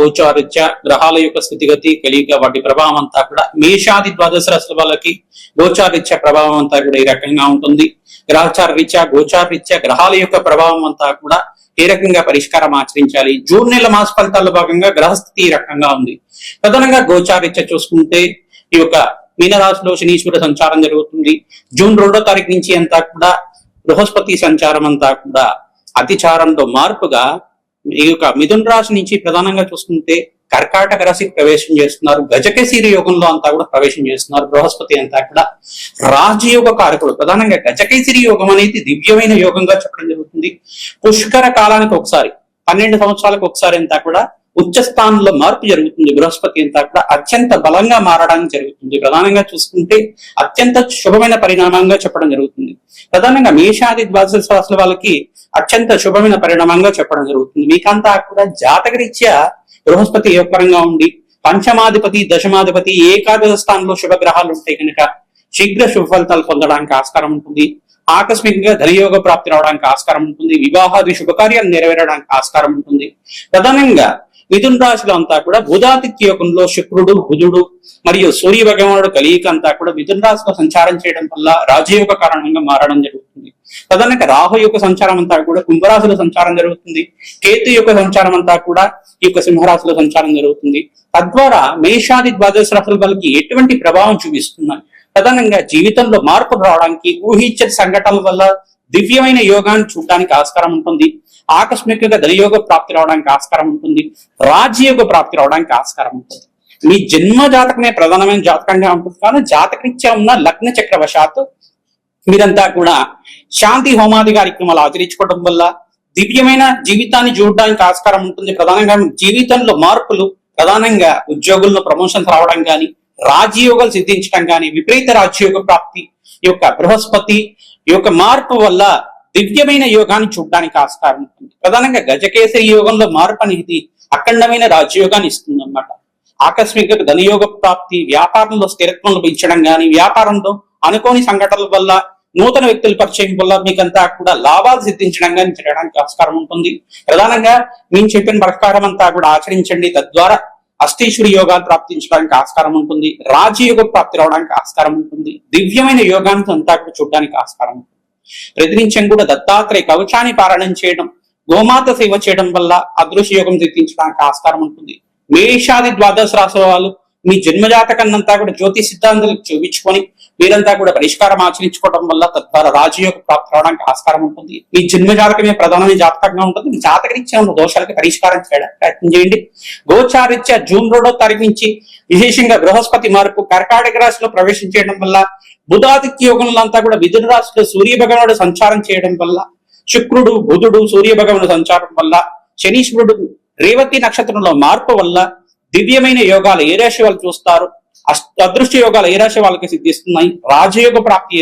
గోచారీత్యా గ్రహాల యొక్క స్థితిగతి కలియుగ వాటి ప్రభావం అంతా కూడా మేషాది ద్వాదశ రాశుల వాళ్ళకి గోచారీత్యా ప్రభావం అంతా కూడా ఈ రకంగా ఉంటుంది. గ్రహచార రీత్యా గోచార రీత్యా గ్రహాల యొక్క ప్రభావం అంతా కూడా ఏ రకంగా పరిష్కారం ఆచరించాలి. జూన్ నెల మాస ఫలితాల్లో భాగంగా గ్రహస్థితి ఈ రకంగా ఉంది. ప్రధానంగా గోచారీత్యా చూసుకుంటే ఈ యొక్క మీనరాశిలో శనీశ్వర సంచారం జరుగుతుంది. జూన్ 2వ తారీఖు నుంచి అంతా కూడా బృహస్పతి సంచారం అంతా కూడా అతిచారంలో మార్పుగా ఈ యొక్క మిథున రాశి నుంచి ప్రధానంగా చూసుకుంటే కర్కాటక రాశికి ప్రవేశం చేస్తున్నారు. గజకేసరి యోగంలో అంతా కూడా ప్రవేశం చేస్తున్నారు. బృహస్పతి అంతా కూడా రాజయోగ కారకుడు. ప్రధానంగా గజకేసరి యోగం అనేది దివ్యమైన యోగంగా చెప్పడం జరుగుతుంది. పుష్కర కాలానికి ఒకసారి 12 సంవత్సరాలకు ఒకసారి అంతా కూడా ఉచ్చ స్థానంలో మార్పు జరుగుతుంది. బృహస్పతి అంతా కూడా అత్యంత బలంగా మారడానికి జరుగుతుంది. ప్రధానంగా చూసుకుంటే అత్యంత శుభమైన పరిణామంగా చెప్పడం జరుగుతుంది. ప్రధానంగా మేషాది ద్వాదశ రాశుల వాళ్ళకి అత్యంత శుభమైన పరిణామంగా చెప్పడం జరుగుతుంది. మీకంతా కూడా జాతకరీత్యా బృహస్పతి ఏ పరంగా ఉండి పంచమాధిపతి దశమాధిపతి ఏకాదశ స్థానంలో శుభగ్రహాలు ఉంటాయి కనుక శీఘ్ర శుభ ఫలితాలు పొందడానికి ఆస్కారం ఉంటుంది. ఆకస్మికంగా ధనయోగ ప్రాప్తి రావడానికి ఆస్కారం ఉంటుంది. వివాహాది శుభకార్యాలు నెరవేరడానికి ఆస్కారం ఉంటుంది. ప్రధానంగా మిథున రాశిలో అంతా కూడా బుధాదిత్య యోగంలో శుక్రుడు బుధుడు మరియు సూర్య భగవానుడు కలియిక అంతా కూడా మిథున రాశిలో సంచారం చేయడం వల్ల రాజయోగ కారణంగా మారడం జరుగుతుంది. ప్రధానంగా రాహు యొక్క సంచారం అంతా కూడా కుంభరాశిలో సంచారం జరుగుతుంది. కేతు యొక్క సంచారం అంతా కూడా ఈ యొక్క సింహరాశిలో సంచారం జరుగుతుంది. తద్వారా మేషాది ద్వాదశ రాశుల వాళ్ళకి ఎటువంటి ప్రభావం చూపిస్తున్నాయి. ప్రధానంగా జీవితంలో మార్పు రావడానికి ఊహించని సంఘటనల వల్ల దివ్యమైన యోగాన్ని చూడడానికి ఆస్కారం ఉంటుంది. ఆకస్మికంగా ధనయోగ ప్రాప్తి రావడానికి ఆస్కారం ఉంటుంది. రాజ్యయోగ ప్రాప్తి రావడానికి ఆస్కారం ఉంటుంది. మీ జన్మ జాతకమే ప్రధానమైన జాతకంగా ఉంటుంది. కానీ జాతకరీత్యా ఉన్న లగ్న చక్రవశాత్తు మీరంతా కూడా శాంతి హోమాది కార్యక్రమాలు ఆచరించుకోవడం వల్ల దివ్యమైన జీవితాన్ని చూడడానికి ఆస్కారం ఉంటుంది. ప్రధానంగా జీవితంలో మార్పులు, ప్రధానంగా ఉద్యోగుల్లో ప్రమోషన్స్ రావడం కానీ, రాజ్యయోగాలు సిద్ధించడం కానీ, విపరీత రాజ్యయోగ ప్రాప్తి ఈ యొక్క బృహస్పతి ఈ యొక్క మార్పు వల్ల దివ్యమైన యోగాన్ని చూడడానికి ఆస్కారం ఉంటుంది. ప్రధానంగా గజకేసరి యోగంలో మార్పు అనేది అఖండమైన రాజ్యయోగాన్ని ఇస్తుంది అన్నమాట. ఆకస్మిక ధనయోగ ప్రాప్తి, వ్యాపారంలో స్థిరత్వం లభించడం కానీ, వ్యాపారంలో అనుకోని సంఘటనల వల్ల నూతన వ్యక్తుల పరిచయం వల్ల మీకంతా కూడా లాభాలు సిద్ధించడం కానీ చేయడానికి ఆస్కారం ఉంటుంది. ప్రధానంగా మేము చెప్పిన ప్రకారం అంతా కూడా ఆచరించండి. తద్వారా అష్టేశ్వరి యోగాలు ప్రాప్తించడానికి ఆస్కారం ఉంటుంది. రాజయోగ ప్రాప్తి రావడానికి ఆస్కారం ఉంటుంది. దివ్యమైన యోగాన్ని అంతా కూడా చూడడానికి ఆస్కారం ఉంటుంది. ప్రతినిత్యం కూడా దత్తాత్రేయ కవచాన్ని పారాయణం చేయడం, గోమాత సేవ చేయడం వల్ల అదృశ్య యోగం సిద్ధించడానికి ఆస్కారం ఉంటుంది. మేషాది ద్వాదశ రాశుల వాళ్ళు మీ జన్మజాతకాన్నంతా కూడా జ్యోతి సిద్ధాంతాలకు చూపించుకొని మీరంతా కూడా పరిష్కారం ఆచరించుకోవడం వల్ల తద్వారా రాజయోగ ప్రాప్తి రావడానికి ఆస్కారం ఉంటుంది. మీ జన్మజాతకమే ప్రధానమైన జాతకంగా ఉంటుంది. మీ జాతకరీత్యా ఉన్న దోషాలకు పరిష్కారం చేయడానికి ప్రయత్నం చేయండి. గోచారీత్యా జూన్ 2వ తారీఖు నుంచి విశేషంగా బృహస్పతి మార్పు కర్కాటక రాశిలో ప్రవేశం చేయడం వల్ల, బుధాదిత్య యోగంలో అంతా కూడా మిథున రాశిలో సూర్య భగవానుడు సంచారం చేయడం వల్ల, శుక్రుడు బుధుడు సూర్య భగవానుడు సంచారం వల్ల, శనీశ్వరుడు రేవతి నక్షత్రంలో మార్పు వల్ల దివ్యమైన యోగాలు ఏ రాశి వాళ్ళు చూస్తారు, అదృష్ట యోగాలు ఏ రాశి వాళ్ళకి సిద్ధిస్తున్నాయి, రాజయోగ ప్రాప్తి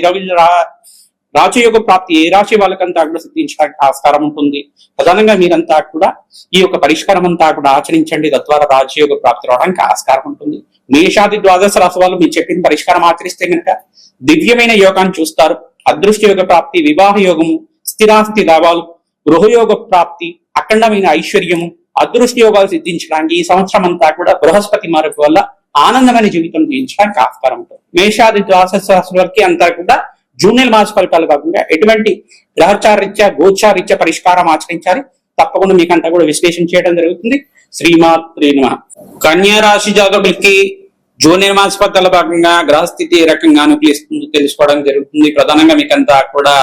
ఏ రాశి వాళ్ళకంతా కూడా సిద్ధించడానికి ఆస్కారం ఉంటుంది. ప్రధానంగా మీరంతా కూడా ఈ యొక్క పరిష్కారం అంతా కూడా ఆచరించండి. తద్వారా రాజయోగ ప్రాప్తి రావడానికి ఆస్కారం ఉంటుంది. మేషాది ద్వాదశ రాశి వాళ్ళు మీరు చెప్పిన పరిష్కారం ఆచరిస్తే కనుక దివ్యమైన యోగాన్ని చూస్తారు. అదృష్ట యోగ ప్రాప్తి, వివాహ యోగము, స్థిరాస్తి లాభాలు, గృహయోగ ప్రాప్తి, అఖండమైన ఐశ్వర్యము, అదృష్ట యోగాలు సిద్ధించడానికి ఈ సంవత్సరం అంతా కూడా బృహస్పతి మార్పు వల్ల ఆనందమైన జీవితం జీవించడానికి ఆస్కారం ఉంటుంది. మేషాది ద్వాదశ రాశుల వరకు అంతా కూడా జూన్ నెల మాస ఫలితాలు కాకుండా ఎటువంటి గ్రహచారీత్యా గోచారీత్యా పరిష్కారం ఆచరించాలి. తప్పకుండా మీకంతా కూడా విశ్లేషణ చేయడం జరుగుతుంది. శ్రీమాత్రే నమః. కన్యా రాశి జాతకులకి జూన్ నెల మాస ఫలితాల భాగంగా గ్రహస్థితి ఏ రకంగా అనుకూలిస్తుందో తెలుసుకోవడం జరుగుతుంది. ప్రధానంగా మీకంతా కూడా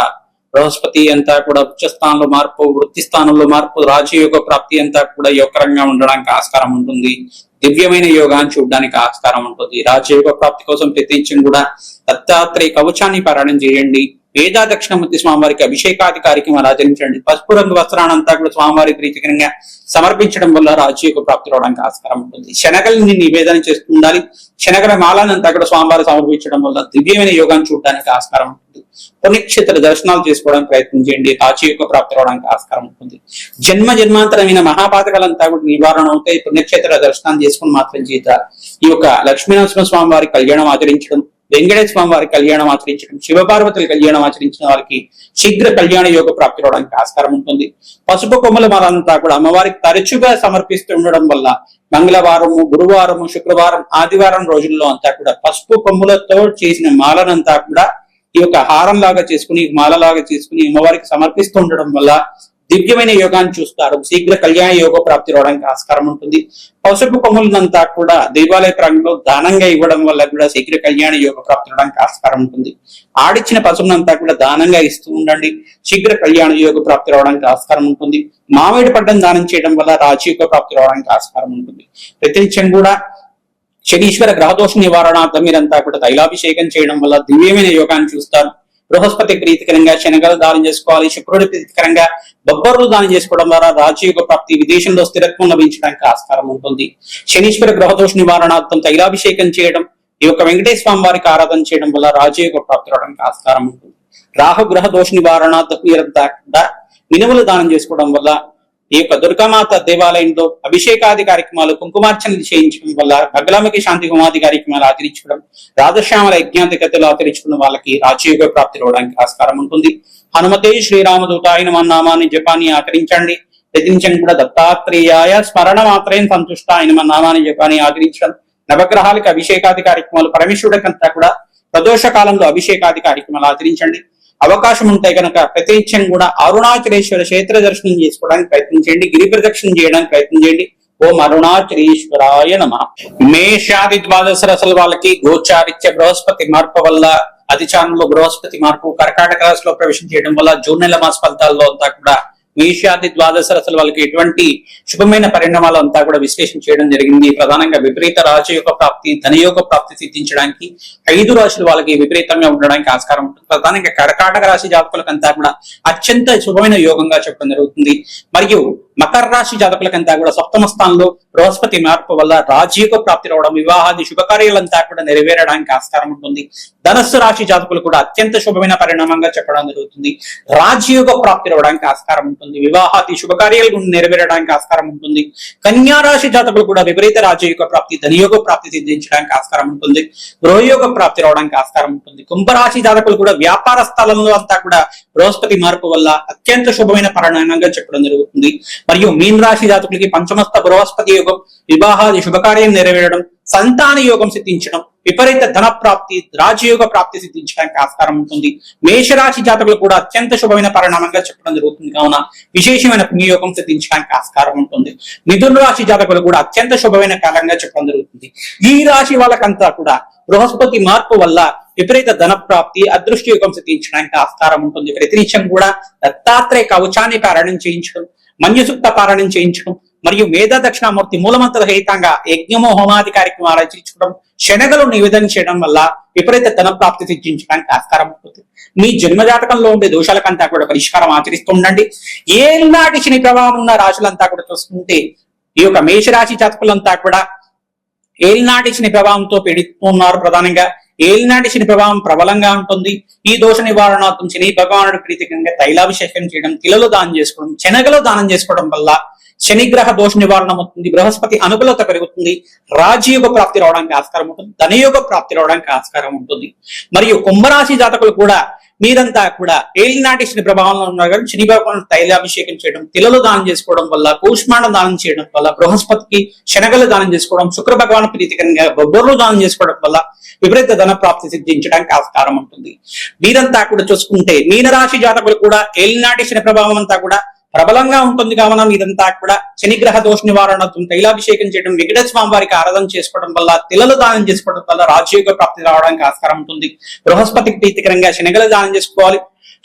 బృహస్పతి అంతా కూడా ఉచ్చ స్థానంలో మార్పు, వృత్తి స్థానంలో మార్పు, రాజయోగ ప్రాప్తి అంతా కూడా యోగకరంగా ఉండడానికి ఆస్కారం ఉంటుంది. దివ్యమైన యోగాన్ని చూడడానికి ఆస్కారం ఉంటుంది. రాజయోగ ప్రాప్తి కోసం ప్రత్యేకించి కూడా దత్తాత్రేయ కవచాన్ని పారాయణం చేయండి. వేదా దక్షిణమూర్తి స్వామివారికి అభిషేకాది కార్యక్రమాలు ఆచరించండి. పసుపు రంగు వస్త్రానంతా కూడా స్వామివారికి ప్రీతికరంగా సమర్పించడం వల్ల రాజయోగ ప్రాప్తి రావడానికి ఆస్కారం ఉంటుంది. శనగల్ని నివేదన చేస్తూ ఉండాలి. శనగల మాలానంతా కూడా స్వామివారికి సమర్పించడం వల్ల దివ్యమైన యోగాన్ని చూడడానికి ఆస్కారం ఉంటుంది. పుణ్యక్షేత్ర దర్శనాలు చేసుకోవడానికి ప్రయత్నం చేయండి. రాజయోగ ప్రాప్తి రావడానికి ఆస్కారం ఉంటుంది. జన్మాంతరమైన మహాపాతకాలంతా కూడా నివారణ అవుతాయి. పుణ్యక్షేత్ర దర్శనం చేసుకుని మాత్రం చేత ఈ యొక్క లక్ష్మీనరసింహ స్వామి వారి కళ్యాణం ఆచరించడం, వెంకటేశ్వర స్వామి వారి కళ్యాణం ఆచరించడం, శివపార్వతుల కళ్యాణం ఆచరించిన వారికి శీఘ్ర కళ్యాణ యోగ ప్రాప్తి రావడానికి ఆస్కారం ఉంటుంది. పసుపు కొమ్మల మాలంతా కూడా అమ్మవారికి తరచుగా సమర్పిస్తూ ఉండడం వల్ల మంగళవారము, గురువారము, శుక్రవారం, ఆదివారం రోజుల్లో అంతా కూడా పసుపు కొమ్ములతో చేసిన మాలనంతా కూడా ఈ యొక్క హారం లాగా చేసుకుని, మాలలాగా చేసుకుని అమ్మవారికి సమర్పిస్తూ ఉండడం వల్ల దివ్యమైన యోగాన్ని చూస్తారు. శీఘ్ర కళ్యాణ యోగ ప్రాప్తి రావడానికి ఆస్కారం ఉంటుంది. పసుపు కొమ్ములంతా కూడా దేవాలయ ప్రాంగంలో దానంగా ఇవ్వడం వల్ల కూడా శీఘ్ర కళ్యాణ యోగ ప్రాప్తి రావడానికి ఆస్కారం ఉంటుంది. ఆడిచ్చిన పసుపునంతా కూడా దానంగా ఇస్తూ ఉండండి, శీఘ్ర కళ్యాణ యోగ ప్రాప్తి రావడానికి ఆస్కారం ఉంటుంది. మామిడి పడ్డం దానం చేయడం వల్ల రాజయోగ ప్రాప్తి రావడానికి ఆస్కారం ఉంటుంది. ప్రతినిత్యం కూడా శనీశ్వర గ్రహదోష నివారణార్థం మీరంతా కూడా తైలాభిషేకం చేయడం వల్ల దివ్యమైన యోగాన్ని చూస్తారు. బృహస్పతి ప్రీతికరంగా శనగలు దానం చేసుకోవాలి. శుక్రుడి ప్రీతికరంగా బొబ్బర్లు దానం చేసుకోవడం ద్వారా రాజయోగ ప్రాప్తి, విదేశంలో స్థిరత్వం లభించడానికి ఆస్కారం ఉంటుంది. శనీశ్వర గ్రహదోష నివారణార్థం తైలాభిషేకం చేయడం, ఈ యొక్క వెంకటేశ్వర స్వామి వారికి ఆరాధన చేయడం వల్ల రాజయోగ ప్రాప్తి రావడానికి ఆస్కారం ఉంటుంది. రాహు గ్రహ దోష నివారణార్థం మీరంతా కూడా మినుములు దానం చేసుకోవడం వల్ల, ఈ యొక్క దుర్గామాత దేవాలయంలో అభిషేకాది కార్యక్రమాలు, కుంకుమార్చనలు చేయించడం వల్ల, భగలామకి శాంతి హోమాది కార్యక్రమాలు ఆచరించడం, రాధశ్యామల యజ్ఞాధికతలు ఆచరించుకున్న వాళ్ళకి రాజయోగ ప్రాప్తి రావడానికి ఆస్కారం ఉంటుంది. హనుమతే శ్రీరామదూతాయ నమః నామాన్ని జపాన్ని ఆచరించండి. ప్రతినిత్యం కూడా దత్తాత్రేయాయ స్మరణ మాత్రం సంతుష్టాయ నమః నామాన్ని జపాన్ని ఆచరించడం, నవగ్రహాలకు అభిషేకాది కార్యక్రమాలు, పరమేశ్వరుడికంతా కూడా ప్రదోష కాలంలో అభిషేకాది కార్యక్రమాలు ఆచరించండి. అవకాశం ఉంటే కనుక ప్రతినిత్యం కూడా అరుణాచలేశ్వర క్షేత్ర దర్శనం చేసుకోవడానికి ప్రయత్నం చేయండి, గిరి ప్రదక్షిణ చేయడానికి ప్రయత్నం చేయండి. ఓం అరుణాచలేశ్వరాయ నమః. మేషాది ద్వాదశ రాశుల వాళ్ళకి గోచారిత్య బృహస్పతి మార్పు వల్ల, అధిచారంలో బృహస్పతి మార్పు కర్కాటక రాశిలో ప్రవేశం చేయడం వల్ల జూన్ నెల మాస ఫలితాల్లో అంతా కూడా మేషాది ద్వాదశ రాశుల వాళ్ళకి ఎటువంటి శుభమైన పరిణామాలు అంతా కూడా విశ్లేషణ చేయడం జరిగింది. ప్రధానంగా విపరీత రాజయోగ ప్రాప్తి, ధనయోగ ప్రాప్తి సిద్ధించడానికి 5 రాశుల వాళ్ళకి విపరీతంగా ఉండడానికి ఆస్కారం ఉంటుంది. ప్రధానంగా కర్కాటక రాశి జాతకులకంతా కూడా అత్యంత శుభమైన యోగంగా చెప్పడం జరుగుతుంది. మరియు మకర రాశి జాతకులకంతా కూడా సప్తమ స్థానంలో బృహస్పతి మార్పు వల్ల రాజయోగ ప్రాప్తి రావడం, వివాహాది శుభకార్యాలంతా కూడా నెరవేరడానికి ఆస్కారం ఉంటుంది. ధనస్సు రాశి జాతకులు కూడా అత్యంత శుభమైన పరిణామంగా చెప్పడం జరుగుతుంది. రాజయోగ ప్రాప్తి రావడానికి ఆస్కారం ఉంటుంది. వివాహాది శుభకార్యాలు నెరవేరడానికి ఆస్కారం ఉంటుంది. కన్యా రాశి జాతకులు కూడా విపరీత రాజయోగ ప్రాప్తి, ధనయోగ ప్రాప్తి సిద్ధించడానికి ఆస్కారం ఉంటుంది. గృహయోగ ప్రాప్తి రావడానికి ఆస్కారం ఉంటుంది. కుంభరాశి జాతకులు కూడా వ్యాపార స్థలంలో అంతా కూడా బృహస్పతి మార్పు వల్ల అత్యంత శుభమైన పరిణామంగా చెప్పడం జరుగుతుంది. మరియు మీన రాశి జాతకులకి పంచమస్థ బృహస్పతి యోగం, వివాహాది శుభకార్యం నెరవేరడం, సంతాన యోగం సిద్ధించడం, విపరీత ధన ప్రాప్తి, రాజయోగ ప్రాప్తి సిద్ధించడానికి ఆస్కారం ఉంటుంది. మేషరాశి జాతకులు కూడా అత్యంత శుభమైన పరిణామంగా చెప్పడం జరుగుతుంది. కావున విశేషమైన పుణ్యయోగం సిద్ధించడానికి ఆస్కారం ఉంటుంది. మిథున రాశి జాతకులు కూడా అత్యంత శుభమైన కాలంగా చెప్పడం జరుగుతుంది. ఈ రాశి వాళ్ళకంతా కూడా బృహస్పతి మార్పు వల్ల విపరీత ధన ప్రాప్తి, అదృష్ట యోగం సిద్ధించడానికి ఆస్కారం ఉంటుంది. ప్రతినిత్యం కూడా దత్తాత్రేయ కవచాన్ని పారాయణం చేయించడం, మన్యసూక్త పారాయణం చేయించడం, మరియు మేధా దక్షిణామూర్తి మూలమంత్ర రహితంగా యజ్ఞము హోమాది కార్యక్రమాలు ఆచరించడం, శనగలు నివేదన చేయడం వల్ల విపరీత ధన ప్రాప్తి సిద్ధించడానికి ఆస్కారం ఉంటుంది. మీ జన్మజాతకంలో ఉండే దోషాలకంతా కూడా పరిష్కారం ఆచరిస్తూ ఉండండి. ఏనాటి శని ప్రభావం ఉన్న రాశులంతా కూడా చూసుకుంటే ఈ యొక్క మేషరాశి జాతకులంతా కూడా ఏలినాటి శని ప్రభావంతో పీడిస్తున్నారు. ప్రధానంగా ఏలినాటి శని ప్రభావం ప్రబలంగా ఉంటుంది. ఈ దోష నివారణార్థం శని భగవానుడు ప్రీతికంగా తైలాభిషేకం చేయడం, తిలలు దానం చేసుకోవడం, శనగలు దానం చేసుకోవడం వల్ల శనిగ్రహ దోష నివారణ అవుతుంది. బృహస్పతి అనుకూలత పెరుగుతుంది. రాజయోగ ప్రాప్తి రావడానికి ఆస్కారం ఉంటుంది. ధనయోగ ప్రాప్తి రావడానికి ఆస్కారం ఉంటుంది. మరియు కుంభరాశి జాతకులు కూడా మీరంతా కూడా ఏలినాటి శని ప్రభావంలో ఉన్నారు కానీ శని భగవాను తైలాభిషేకం చేయడం, తిలలు దానం చేసుకోవడం వల్ల, కూష్మాండం దానం చేయడం వల్ల, బృహస్పతికి శనగలు దానం చేసుకోవడం, శుక్ర భగవాను ప్రీతికరంగా బొబ్బర్లు దానం చేసుకోవడం వల్ల విపరీత ధన ప్రాప్తి సిద్ధించడానికి ఆస్కారం ఉంటుంది. వీరంతా కూడా చూసుకుంటే మీనరాశి జాతకులు కూడా ఏలినాటి శని ప్రభావం అంతా కూడా ప్రబలంగా ఉంటుంది. కావున మీరంతా కూడా శనిగ్రహ దోష నివారణ తైలాభిషేకం చేయడం, వెంకటేశ్వర స్వామి వారికి ఆరాధన చేసుకోవడం వల్ల, తిలలు దానం చేసుకోవడం వల్ల రాజయోగ ప్రాప్తి రావడానికి ఆస్కారం ఉంటుంది. బృహస్పతికి ప్రీతికరంగా శనగలు దానం చేసుకోవాలి.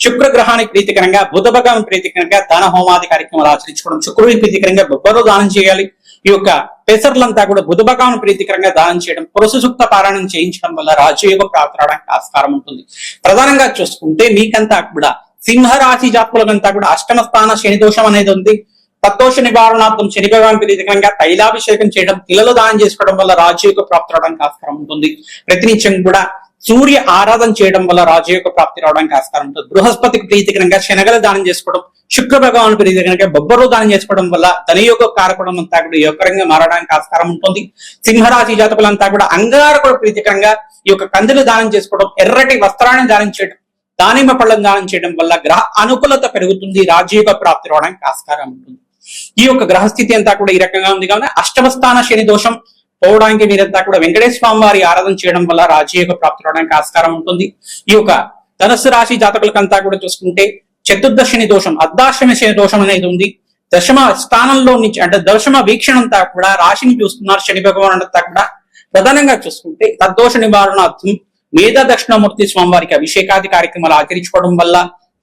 శుక్రగ్రహానికి ప్రీతికరంగా, బుధ భగవాన్ ప్రీతికరంగా దాన హోమాది కార్యక్రమాలు ఆచరించుకోవడం, శుక్రుడికి ప్రీతికరంగా బొబ్బరు దానం చేయాలి. ఈ యొక్క పెసర్లంతా కూడా బుధ భగవాన్ ప్రీతికరంగా దానం చేయడం, పురుష సూక్త పారాయణం చేయించడం వల్ల రాజయోగ ప్రాప్తి రావడానికి ఆస్కారం ఉంటుంది. ప్రధానంగా చూసుకుంటే మీకంతా కూడా సింహరాశి జాతకులంతా కూడా అష్టమ స్థాన శని దోషం అనేది ఉంది. తద్దోష నివారణార్థం శని భగవాన్ ప్రీతికరంగా తైలాభిషేకం చేయడం, తిలలు దానం చేసుకోవడం వల్ల రాజయోగ ప్రాప్తి రావడానికి ఆస్కారం ఉంటుంది. ప్రతినిత్యం కూడా సూర్య ఆరాధన చేయడం వల్ల రాజయోగ ప్రాప్తి రావడానికి ఆస్కారం ఉంటుంది. బృహస్పతికి ప్రీతికరంగా శనగలు దానం చేసుకోవడం, శుక్ర భగవాను ప్రీతికరంగా బొబ్బరు దానం చేసుకోవడం వల్ల ధనయోగ కారకుడం అంతా కూడా యోగకరంగా మారడానికి ఆస్కారం ఉంటుంది. సింహరాశి జాతకులంతా కూడా అంగారకుడు ప్రీతికరంగా ఈ యొక్క కందులు దానం చేసుకోవడం, ఎర్రటి వస్త్రాన్ని దానం చేయడం, దానిమ్మ పళ్ళను దానం చేయడం వల్ల గ్రహ అనుకూలత పెరుగుతుంది, రాజయోగ ప్రాప్తి రావడానికి ఆస్కారం ఉంటుంది. ఈ యొక్క గ్రహస్థితి అంతా కూడా ఈ రకంగా ఉంది కావున అష్టమ స్థాన శని దోషం పోవడానికి మీరంతా కూడా వెంకటేశ్వర స్వామి వారి ఆరాధన చేయడం వల్ల రాజయోగ ప్రాప్తి రావడానికి ఆస్కారం ఉంటుంది. ఈ యొక్క ధనుస్సు రాశి జాతకులకంతా కూడా చూసుకుంటే చతుర్దశ శని దోషం, అర్ధాష్టమ శని దోషం అనేది ఉంది. దశమ స్థానంలో నుంచి అంటే దశమ వీక్షణ అంతా కూడా రాశిని చూస్తున్నారు శని భగవాన్ అంతా కూడా. ప్రధానంగా చూసుకుంటే తద్దోష నివారణార్థం మేధా దక్షిణామూర్తి స్వామి వారికి అభిషేకాది కార్యక్రమాలు ఆచరించుకోవడం వల్ల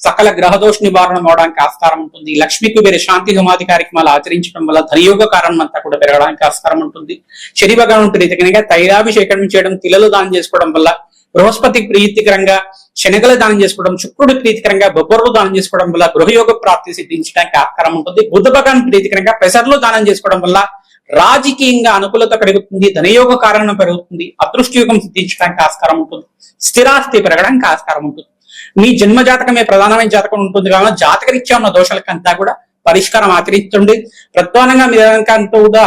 సకల గ్రహదోష నివారణ అవడానికి ఆస్కారం ఉంటుంది. లక్ష్మీ కుబేర శాంతి హోమాది కార్యక్రమాలు ఆచరించడం వల్ల ధనయోగ కారణం అంతా కూడా పెరగడానికి ఆస్కారం ఉంటుంది. శని భగవాన్ ప్రీతికరంగా తైలాభిషేకం చేయడం, తిలలు దానం చేసుకోవడం వల్ల, బృహస్పతికి ప్రీతికరంగా శనగలు దానం చేసుకోవడం, శుక్రుడి ప్రీతికరంగా బొబ్బర్లు దానం చేసుకోవడం వల్ల గృహయోగ ప్రాప్తి సిద్ధించడానికి ఆస్కారం ఉంటుంది. బుధ భగవాన్ ప్రీతికరంగా పెసర్లు దానం చేసుకోవడం వల్ల రాజకీయంగా అనుకూలత పెరుగుతుంది, ధనయోగ కారణం పెరుగుతుంది, అదృష్ట యోగం సిద్ధించడానికి ఆస్కారం ఉంటుంది, స్థిరాస్తి పెరగడానికి ఆస్కారం ఉంటుంది. మీ జన్మ జాతకమే ప్రధానమైన జాతకం ఉంటుంది కావున జాతకరీత్యా ఉన్న దోషాలకంతా కూడా పరిష్కారం ఆచరిస్తుంది. ప్రధానంగా మీ అంతా కూడా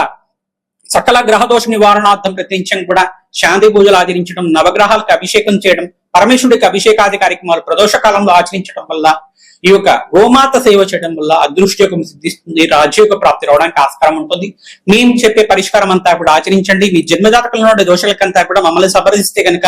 సకల గ్రహ దోష నివారణార్థం ప్రత్యేకం కూడా శాంతి పూజలు ఆచరించడం, నవగ్రహాలకు అభిషేకం చేయడం, పరమేశ్వరుడికి అభిషేకాది కార్యక్రమాలు ప్రదోష కాలంలో ఆచరించడం వల్ల, ఈ యొక్క గోమాత సేవ చేయడం వల్ల అదృష్టయోగం సిద్ధిస్తుంది, రాజయోగ ప్రాప్తి రావడానికి ఆస్కారం ఉంటుంది. మేము చెప్పే పరిష్కారం అంతా కూడా ఆచరించండి. మీ జన్మజాతకంలో ఉండే దోషాలకంతా కూడా మమ్మల్ని సంప్రదిస్తే కనుక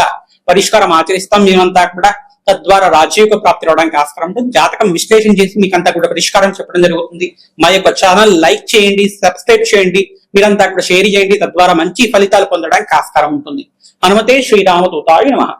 పరిష్కారం ఆచరిస్తాం మేమంతా కూడా. తద్వారా రాజయోగ ప్రాప్తి రావడానికి ఆస్కారం ఉంటుంది. జాతకం విశ్లేషణ చేసి మీకంతా కూడా పరిష్కారం చెప్పడం జరుగుతుంది. మా యొక్క ఛానల్ లైక్ చేయండి, సబ్స్క్రైబ్ చేయండి, మీరంతా కూడా షేర్ చేయండి. తద్వారా మంచి ఫలితాలు పొందడానికి ఆస్కారం ఉంటుంది. హనుమతే శ్రీరామదూతాయ నమః.